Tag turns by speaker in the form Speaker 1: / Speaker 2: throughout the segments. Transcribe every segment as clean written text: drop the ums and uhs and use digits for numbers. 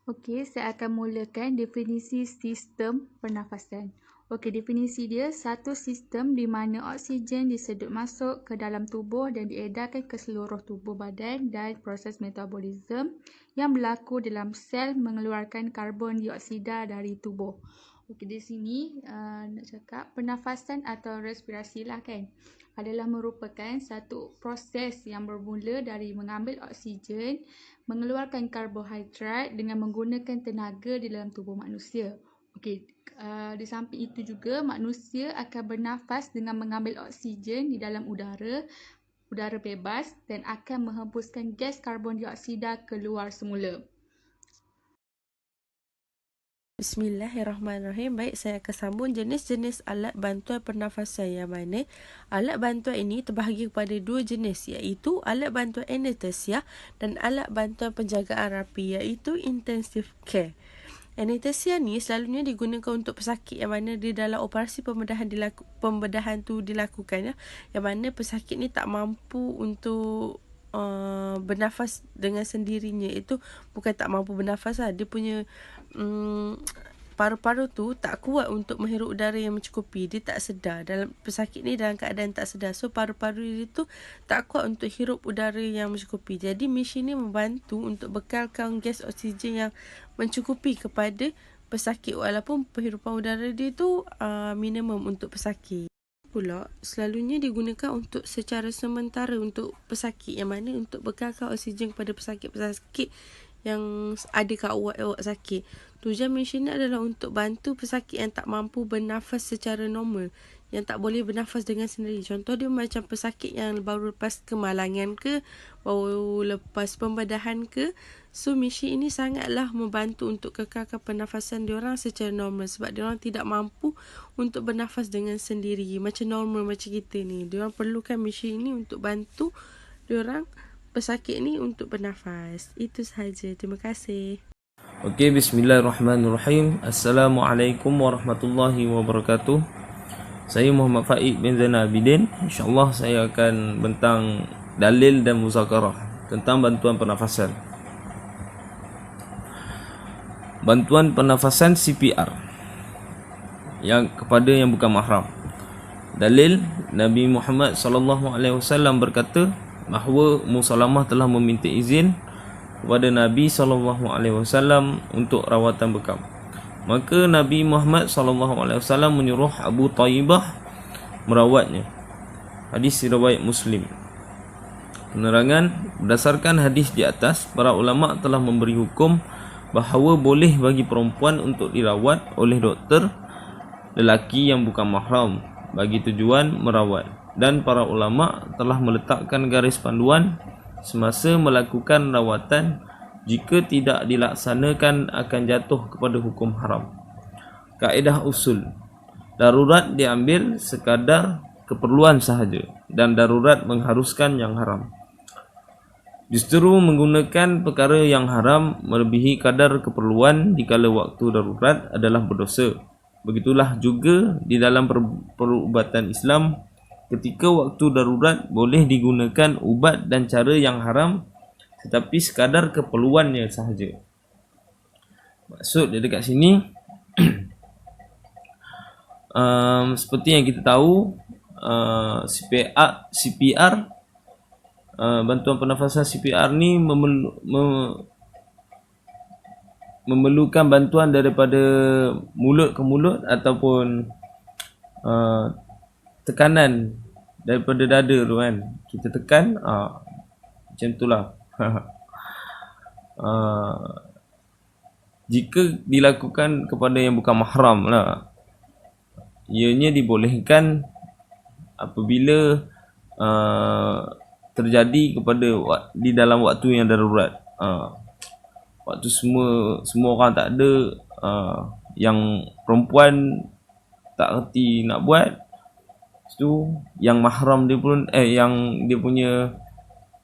Speaker 1: Okey, saya akan mulakan definisi sistem pernafasan. Okey, definisi dia satu sistem di mana oksigen disedut masuk ke dalam tubuh dan diedarkan ke seluruh tubuh badan dan proses metabolisme yang berlaku dalam sel mengeluarkan karbon dioksida dari tubuh. Okey, di sini nak cakap pernafasan atau respirasi lah kan, adalah merupakan satu proses yang bermula dari mengambil oksigen, mengeluarkan karbohidrat dengan menggunakan tenaga di dalam tubuh manusia. Okey, di samping itu juga manusia akan bernafas dengan mengambil oksigen di dalam udara bebas dan akan menghembuskan gas karbon dioksida keluar semula.
Speaker 2: Bismillahirrahmanirrahim. Baik, saya akan sambung jenis-jenis alat bantuan pernafasan, yang mana alat bantuan ini terbahagi kepada dua jenis, iaitu alat bantuan anestesia dan alat bantuan penjagaan rapi, iaitu intensive care. Anestesia ni selalunya digunakan untuk pesakit yang mana di dalam operasi pembedahan tu dilakukan, yang mana pesakit ni tak mampu untuk bernafas dengan sendirinya. Itu bukan tak mampu bernafas lah, dia punya paru-paru tu tak kuat untuk menghirup udara yang mencukupi. Dia tak sedar, dalam pesakit ni dalam keadaan tak sedar, so paru-paru dia tu tak kuat untuk hirup udara yang mencukupi. Jadi mesin ni membantu untuk bekalkan gas oksigen yang mencukupi kepada pesakit, walaupun penghirupan udara dia tu minimum untuk pesakit. Pula selalunya digunakan untuk secara sementara untuk pesakit, yang mana untuk bekalkan oksigen kepada pesakit-pesakit yang ada kat awak sakit. Tujuan mesin ni adalah untuk bantu pesakit yang tak mampu bernafas secara normal, yang tak boleh bernafas dengan sendiri. Contoh dia macam pesakit yang baru lepas kemalangan ke, baru lepas pembedahan ke. So mesin ini sangatlah membantu untuk kekalkan pernafasan diorang secara normal, sebab diorang tidak mampu untuk bernafas dengan sendiri macam normal macam kita ni. Diorang perlukan mesin ini untuk bantu diorang pesakit ni untuk bernafas. Itu sahaja. Terima kasih.
Speaker 3: Okey, bismillahirrahmanirrahim. Assalamualaikum warahmatullahi wabarakatuh. Saya Muhammad Faid bin Zainal Abidin. InsyaAllah saya akan bentang dalil dan muzakarah tentang bantuan pernafasan. Bantuan pernafasan CPR yang kepada yang bukan mahram. Dalil, Nabi Muhammad SAW berkata bahawa Ummu Salamah telah meminta izin kepada Nabi SAW untuk rawatan bekam. Maka Nabi Muhammad SAW menyuruh Abu Taibah merawatnya. Hadis riwayat Muslim. Penerangan, berdasarkan hadis di atas, para ulama telah memberi hukum bahawa boleh bagi perempuan untuk dirawat oleh doktor lelaki yang bukan mahram bagi tujuan merawat, dan para ulama telah meletakkan garis panduan semasa melakukan rawatan. Jika tidak dilaksanakan akan jatuh kepada hukum haram. Kaedah usul, darurat diambil sekadar keperluan sahaja dan darurat mengharuskan yang haram. Justru menggunakan perkara yang haram melebihi kadar keperluan dikala waktu darurat adalah berdosa. Begitulah juga di dalam perubatan Islam, ketika waktu darurat boleh digunakan ubat dan cara yang haram, tetapi sekadar keperluannya sahaja. Maksud dia dekat sini seperti yang kita tahu, CPR, bantuan pernafasan CPR ni memerlukan bantuan daripada mulut ke mulut ataupun tekanan daripada dada tu kan. Kita tekan, macam itulah. Jika dilakukan kepada yang bukan mahram lah, ianya dibolehkan apabila terjadi kepada di dalam waktu yang darurat. Waktu semua orang tak ada, yang perempuan tak reti nak buat, tu yang mahram dia pun yang dia punya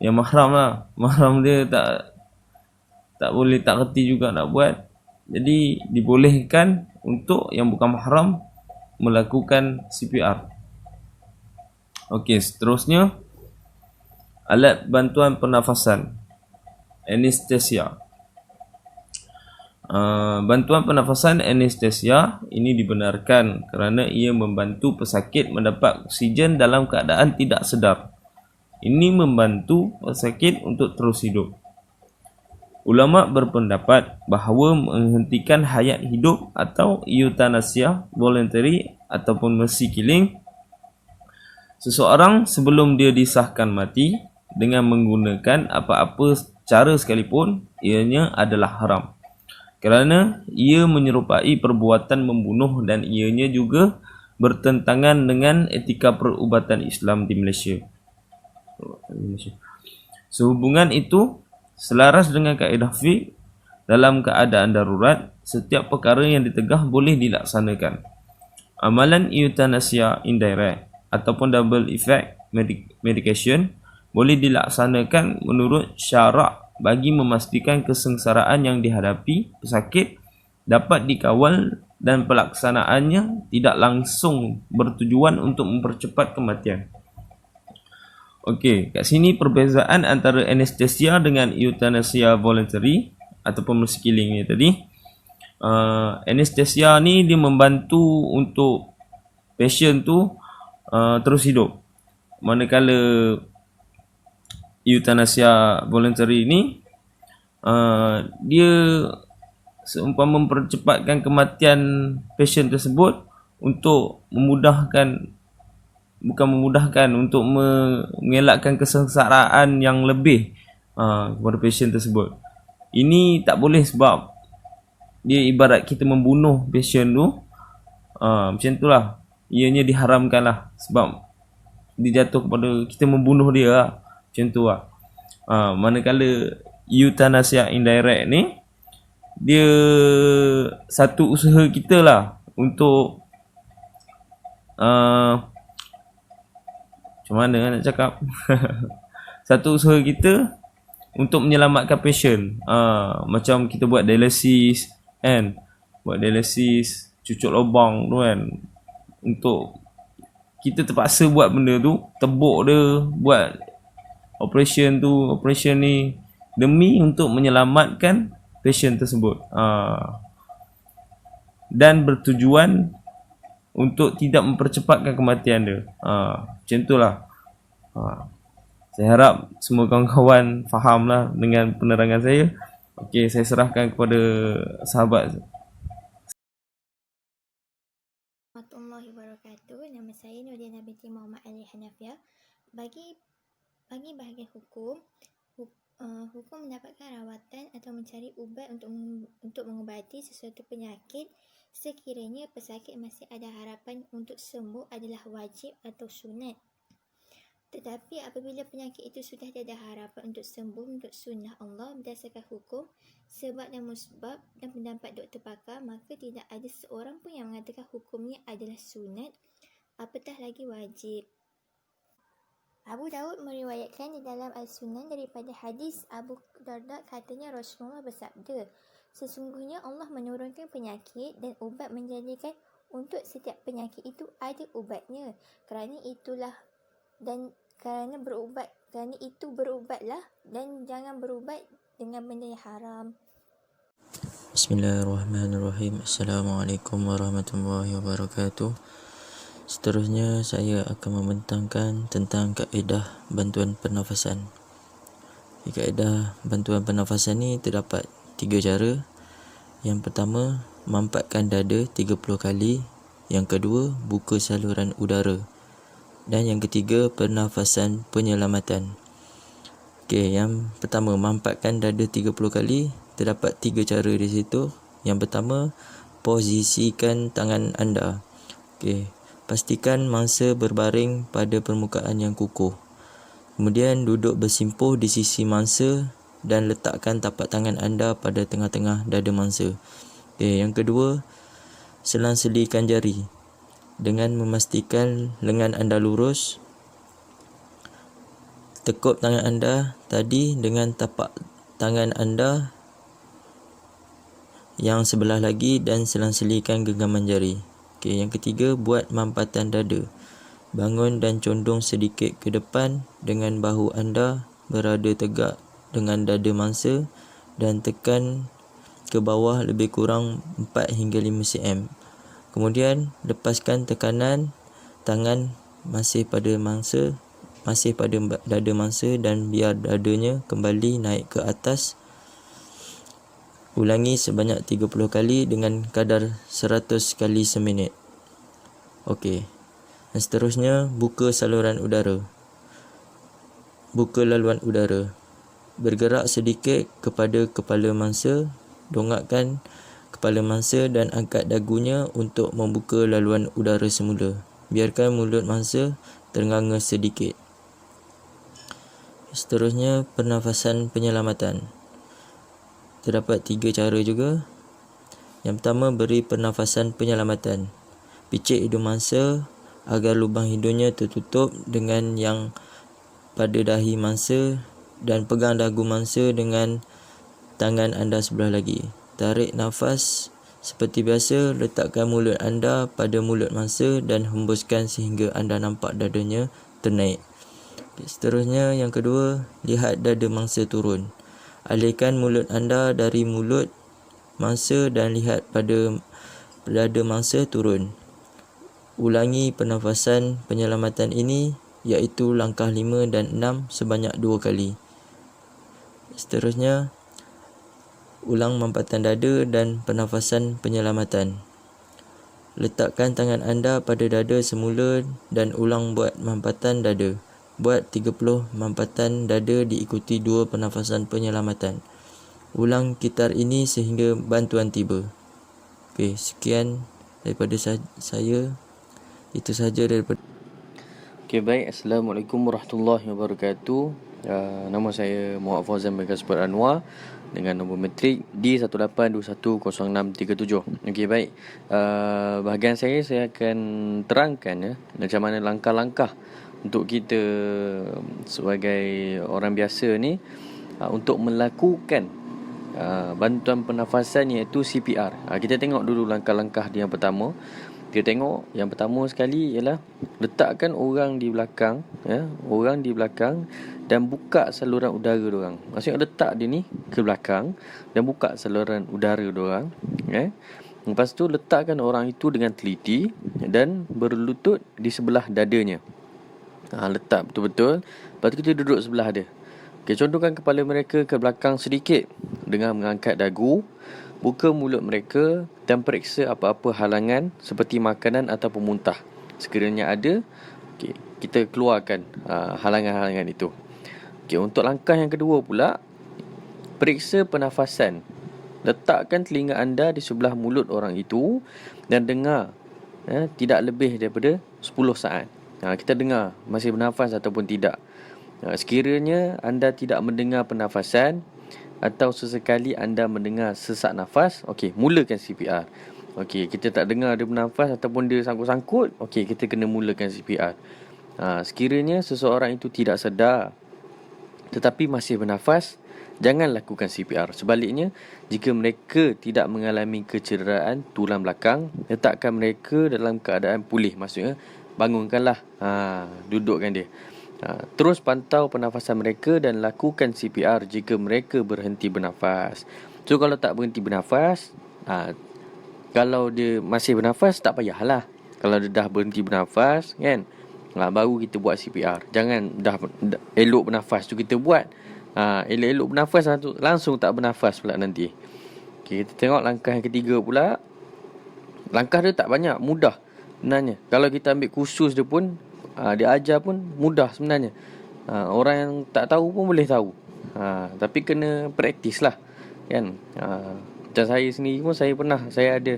Speaker 3: yang mahram lah, mahram dia tak boleh, tak reti juga nak buat. Jadi dibolehkan untuk yang bukan mahram melakukan CPR. Okey, seterusnya alat bantuan pernafasan, anestesia. bantuan pernafasan anestesia ini dibenarkan kerana ia membantu pesakit mendapat oksigen dalam keadaan tidak sedar. Ini membantu pesakit untuk terus hidup. Ulama berpendapat bahawa menghentikan hayat hidup atau eutanasia voluntary ataupun mercy killing seseorang sebelum dia disahkan mati dengan menggunakan apa-apa cara sekalipun, ianya adalah haram. Kerana ia menyerupai perbuatan membunuh dan ianya juga bertentangan dengan etika perubatan Islam di Malaysia. Sehubungan itu, selaras dengan kaedah fiqh, dalam keadaan darurat, setiap perkara yang ditegah boleh dilaksanakan. Amalan eutanasia indirect ataupun double effect medication boleh dilaksanakan menurut syarak bagi memastikan kesengsaraan yang dihadapi pesakit dapat dikawal dan pelaksanaannya tidak langsung bertujuan untuk mempercepat kematian. Okey, kat sini perbezaan antara anestesia dengan eutanasia voluntary ataupun mercy killing ni tadi. Anestesia ni dia membantu untuk patient tu terus hidup. Manakala eutanasia voluntary ni dia seumpama mempercepatkan kematian patient tersebut untuk untuk mengelakkan kesengsaraan yang lebih kepada patient tersebut. Ini tak boleh sebab dia ibarat kita membunuh patient tu. Macam tu lah, ianya diharamkan lah sebab dia jatuh kepada kita membunuh dia lah. Macam tu lah. Manakala eutanasia indirect ni, dia satu usaha kita lah untuk macam mana nak cakap satu usaha kita untuk menyelamatkan patient. Macam kita buat dialisis kan, buat dialisis cucuk lubang tu kan, untuk kita terpaksa buat benda tu, tebuk dia, buat operation ni demi untuk menyelamatkan patient tersebut. Dan bertujuan untuk tidak mempercepatkan kematian dia. Macam tu lah. Saya harap semua kawan-kawan faham lah dengan penerangan saya. Okey, saya serahkan kepada sahabat.
Speaker 4: Warahmatullahi wabarakatuh. Nama saya Nurdiana binti Muhammad Ali Hanafiah. Bagi bahagian hukum mendapatkan rawatan atau mencari ubat untuk mengubati sesuatu penyakit sekiranya pesakit masih ada harapan untuk sembuh adalah wajib atau sunat. Tetapi apabila penyakit itu sudah tiada harapan untuk sembuh menurut sunnah Allah berdasarkan hukum, sebab dan musbab dan pendapat doktor pakar, maka tidak ada seorang pun yang mengatakan hukumnya adalah sunat, apatah lagi wajib. Abu Daud meriwayatkan di dalam Al-Sunan daripada hadis Abu Darda, katanya Rasulullah bersabda, sesungguhnya Allah menurunkan penyakit dan ubat menjadikan untuk setiap penyakit itu ada ubatnya. Kerana itu berubatlah dan jangan berubat dengan benda yang haram.
Speaker 5: Bismillahirrahmanirrahim. Assalamualaikum warahmatullahi wabarakatuh. Seterusnya saya akan membentangkan tentang kaedah bantuan pernafasan. Kaedah bantuan pernafasan ni terdapat 3 cara. Yang pertama, mampatkan dada 30 kali. Yang kedua, buka saluran udara. Dan yang ketiga, pernafasan penyelamatan. Okey, yang pertama, mampatkan dada 30 kali. Terdapat 3 cara di situ. Yang pertama, posisikan tangan anda. Okey, pastikan mangsa berbaring pada permukaan yang kukuh. Kemudian duduk bersimpuh di sisi mangsa dan letakkan tapak tangan anda pada tengah-tengah dada mangsa. Okey, yang kedua, selang-selikan jari dengan memastikan lengan anda lurus. Tekuk tangan anda tadi dengan tapak tangan anda yang sebelah lagi dan selang-selikan genggaman jari. Okey, yang ketiga, buat mampatan dada. Bangun dan condong sedikit ke depan dengan bahu anda berada tegak dengan dada mangsa dan tekan ke bawah lebih kurang 4 hingga 5 cm. Kemudian lepaskan tekanan tangan masih pada dada mangsa dan biar dadanya kembali naik ke atas. Ulangi sebanyak 30 kali dengan kadar 100 kali seminit. Okey. Dan seterusnya, buka saluran udara. Buka laluan udara. Bergerak sedikit kepada kepala mangsa, dongakkan kepala mangsa dan angkat dagunya untuk membuka laluan udara semula. Biarkan mulut mangsa ternganga sedikit. Seterusnya, pernafasan penyelamatan. Terdapat 3 cara juga. Yang pertama, beri pernafasan penyelamatan. Picit hidung mangsa agar lubang hidungnya tertutup dengan yang pada dahi mangsa dan pegang dagu mangsa dengan tangan anda sebelah lagi. Tarik nafas seperti biasa, letakkan mulut anda pada mulut mangsa dan hembuskan sehingga anda nampak dadanya ternaik. Seterusnya, yang kedua, lihat dada mangsa turun. Alihkan mulut anda dari mulut mangsa dan lihat pada dada mangsa turun. Ulangi pernafasan penyelamatan ini iaitu langkah 5 dan 6 sebanyak 2 kali. Seterusnya, ulang mampatan dada dan pernafasan penyelamatan. Letakkan tangan anda pada dada semula dan ulang buat mampatan dada. Buat 30 mampatan dada diikuti 2 pernafasan penyelamatan. Ulang kitar ini sehingga bantuan tiba. Okey, sekian daripada saya. Itu sahaja daripada.
Speaker 6: Okay, baik. Assalamualaikum warahmatullahi wabarakatuh. Nama saya Muhammad Fauzan bin Kasper Anwar dengan nombor metrik D18210637. Okey, baik. Bahagian saya akan terangkan macam mana langkah-langkah untuk kita sebagai orang biasa ni untuk melakukan bantuan pernafasan iaitu CPR. Kita tengok dulu langkah-langkah dia yang pertama. Kita tengok yang pertama sekali ialah letakkan orang di belakang, orang di belakang dan buka saluran udara diorang. Maksudnya letak dia ni ke belakang dan buka saluran udara diorang, Lepas tu letakkan orang itu dengan teliti dan berlutut di sebelah dadanya. Letak betul-betul. Lepas tu kita duduk sebelah dia. Okay, condongkan kepala mereka ke belakang sedikit dengan mengangkat dagu. Buka mulut mereka dan periksa apa-apa halangan seperti makanan atau muntah. Sekiranya ada, okay, kita keluarkan halangan-halangan itu. Okay, untuk langkah yang kedua pula, periksa pernafasan. Letakkan telinga anda di sebelah mulut orang itu dan dengar tidak lebih daripada 10 saat. Kita dengar masih bernafas ataupun tidak. Sekiranya anda tidak mendengar pernafasan atau sesekali anda mendengar sesak nafas, okey, mulakan CPR. Okey, kita tak dengar dia bernafas ataupun dia sangkut-sangkut, okey, kita kena mulakan CPR. Sekiranya seseorang itu tidak sedar tetapi masih bernafas, jangan lakukan CPR. Sebaliknya, jika mereka tidak mengalami kecederaan tulang belakang, letakkan mereka dalam keadaan pulih. Maksudnya, bangunkanlah, dudukkan dia. Terus pantau pernafasan mereka dan lakukan CPR jika mereka berhenti bernafas. So, kalau tak berhenti bernafas, kalau dia masih bernafas, tak payahlah. Kalau dia dah berhenti bernafas, kan, baru kita buat CPR. Jangan dah elok bernafas tu kita buat. Elok bernafas langsung tak bernafas pula nanti. Okay, kita tengok langkah yang ketiga pula. Langkah dia tak banyak, mudah sebenarnya. Kalau kita ambil kursus dia pun, dia ajar pun mudah sebenarnya. Orang yang tak tahu pun boleh tahu. Tapi kena praktis lah, kan. Macam saya sendiri pun, saya ada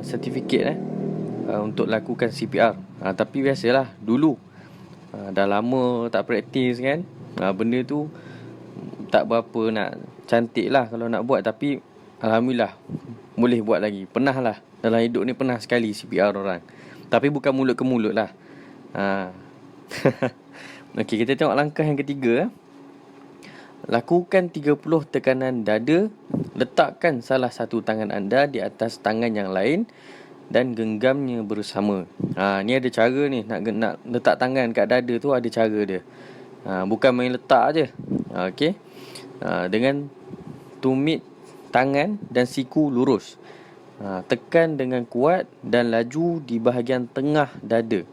Speaker 6: sertifikat untuk lakukan CPR. Tapi biasalah dulu dah lama tak praktis, kan. Benda tu tak berapa nak cantik lah kalau nak buat. Tapi alhamdulillah boleh buat lagi. Pernah lah dalam hidup ni, pernah sekali CPR orang. Tapi bukan mulut ke mulut lah. Okey, kita tengok langkah yang ketiga. Lakukan 30 tekanan dada. Letakkan salah satu tangan anda di atas tangan yang lain dan genggamnya bersama. Ni ada cara ni. Nak letak tangan kat dada tu ada cara dia. Bukan main letak je. Okey. Dengan tumit tangan dan siku lurus. Tekan dengan kuat dan laju di bahagian tengah dada.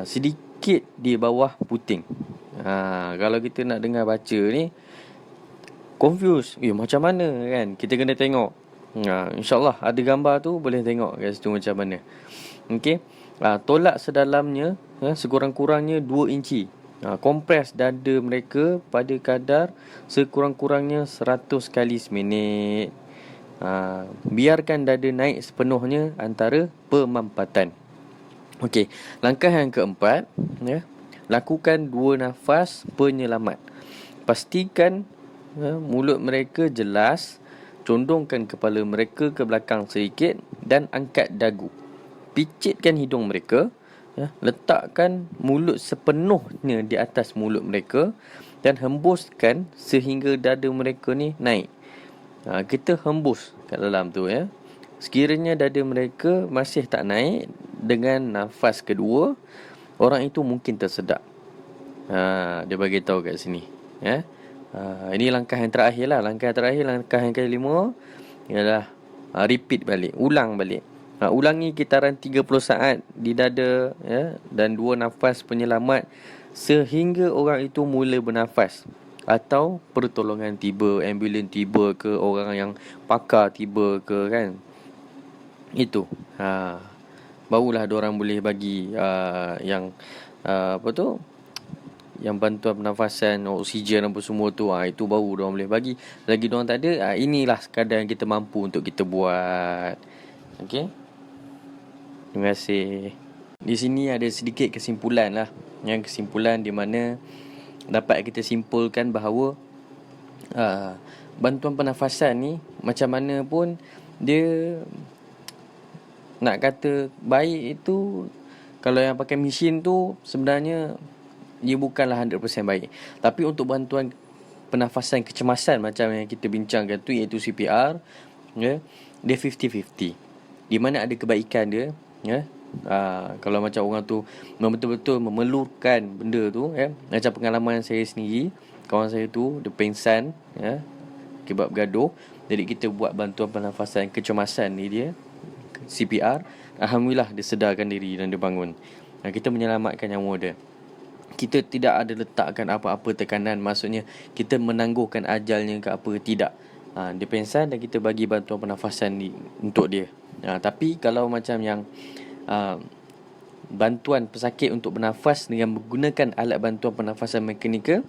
Speaker 6: Sedikit di bawah puting. Kalau kita nak dengar baca ni confuse, macam mana kan? Kita kena tengok. InsyaAllah ada gambar tu, boleh tengok kat situ macam mana. Okey. Tolak sedalamnya sekurang-kurangnya 2 inci. Kompres dada mereka pada kadar sekurang-kurangnya 100 kali seminit. Biarkan dada naik sepenuhnya antara pemampatan. Okey, langkah yang keempat, lakukan 2 nafas penyelamat. Pastikan mulut mereka jelas, condongkan kepala mereka ke belakang sedikit dan angkat dagu. Picitkan hidung mereka, letakkan mulut sepenuhnya di atas mulut mereka dan hembuskan sehingga dada mereka ni naik. Kita hembus kat dalam tu Sekiranya dada mereka masih tak naik, dengan nafas kedua, orang itu mungkin tersedak. Dia bagi tahu kat sini. Ini langkah yang terakhir lah. Langkah yang kelima ialah repeat balik, ulang balik. Ulangi kitaran 30 saat di dada dan 2 nafas penyelamat sehingga orang itu mula bernafas atau pertolongan tiba, ambulans tiba ke, orang yang pakar tiba ke kan. Itu. Barulah diorang boleh bagi yang yang bantuan pernafasan, oksigen apa semua tu. Itu baru diorang boleh bagi. Lagi diorang tak ada, inilah sekadar yang kita mampu untuk kita buat. Okey. Terima kasih. Di sini ada sedikit kesimpulan lah. Yang kesimpulan di mana dapat kita simpulkan bahawa bantuan pernafasan ni macam mana pun dia nak kata baik itu, kalau yang pakai mesin tu sebenarnya dia bukanlah 100% baik. Tapi untuk bantuan pernafasan kecemasan macam yang kita bincangkan tu, iaitu CPR, dia 50-50. Di mana ada kebaikan dia, kalau macam orang tu betul-betul memerlukan benda tu, macam pengalaman saya sendiri, kawan saya tu dia pengsan akibat bergaduh. Jadi kita buat bantuan pernafasan kecemasan ni dia, CPR. Alhamdulillah dia sedarkan diri dan dia bangun. Kita menyelamatkan nyawa dia. Kita tidak ada letakkan apa-apa tekanan, maksudnya kita menangguhkan ajalnya ke apa, tidak. Dia pengsan dan kita bagi bantuan pernafasan ni untuk dia. Tapi kalau macam yang bantuan pesakit untuk bernafas dengan menggunakan alat bantuan pernafasan mekanikal,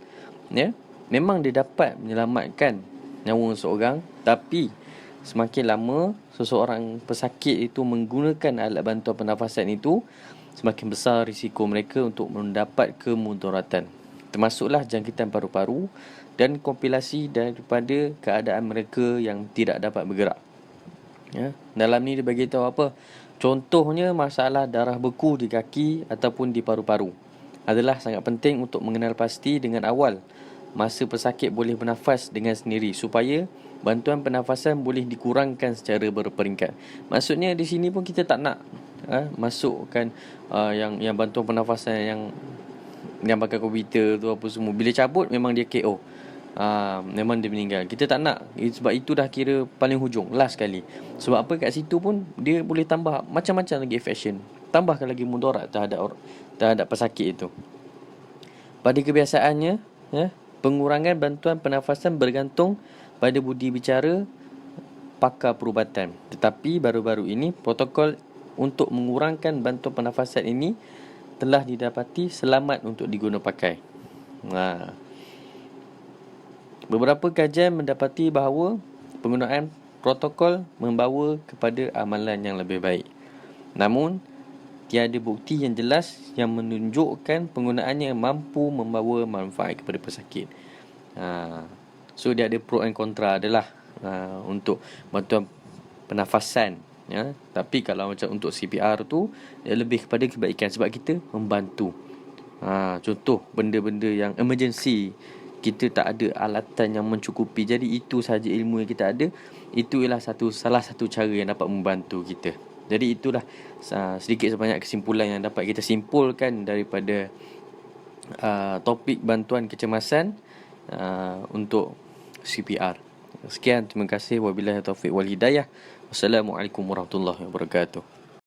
Speaker 6: memang dia dapat menyelamatkan nyawa seseorang, tapi semakin lama seseorang pesakit itu menggunakan alat bantuan pernafasan itu, semakin besar risiko mereka untuk mendapat kemudaratan, termasuklah jangkitan paru-paru dan komplikasi daripada keadaan mereka yang tidak dapat bergerak. Dalam ni dia bagi tahu apa? Contohnya masalah darah beku di kaki ataupun di paru-paru adalah sangat penting untuk mengenal pasti dengan awal masa pesakit boleh bernafas dengan sendiri, supaya bantuan pernafasan boleh dikurangkan secara berperingkat. Maksudnya di sini pun kita tak nak masukkan yang bantuan pernafasan yang pakai komputer tu apa semua. Bila cabut memang dia KO. Memang dia meninggal. Kita tak nak. Sebab itu dah kira paling hujung, last sekali. Sebab apa, kat situ pun dia boleh tambah macam-macam lagi infection, tambahkan lagi mudarat terhadap pesakit itu. Pada kebiasaannya, pengurangan bantuan pernafasan bergantung pada budi bicara pakar perubatan. Tetapi baru-baru ini protokol untuk mengurangkan bantuan pernafasan ini telah didapati selamat untuk diguna pakai. Beberapa kajian mendapati bahawa penggunaan protokol membawa kepada amalan yang lebih baik. Namun, tiada bukti yang jelas yang menunjukkan penggunaannya mampu membawa manfaat kepada pesakit. So, dia ada pro and kontra adalah untuk bantuan pernafasan. Tapi kalau macam untuk CPR tu, dia lebih kepada kebaikan sebab kita membantu. Contoh, benda-benda yang emergency, kita tak ada alatan yang mencukupi, jadi itu sahaja ilmu yang kita ada, itu ialah salah satu cara yang dapat membantu kita. Jadi itulah sedikit sebanyak kesimpulan yang dapat kita simpulkan daripada topik bantuan kecemasan untuk CPR. Sekian, terima kasih. Wabillahi taufiq wal hidayah. Wassalamualaikum warahmatullahi wabarakatuh.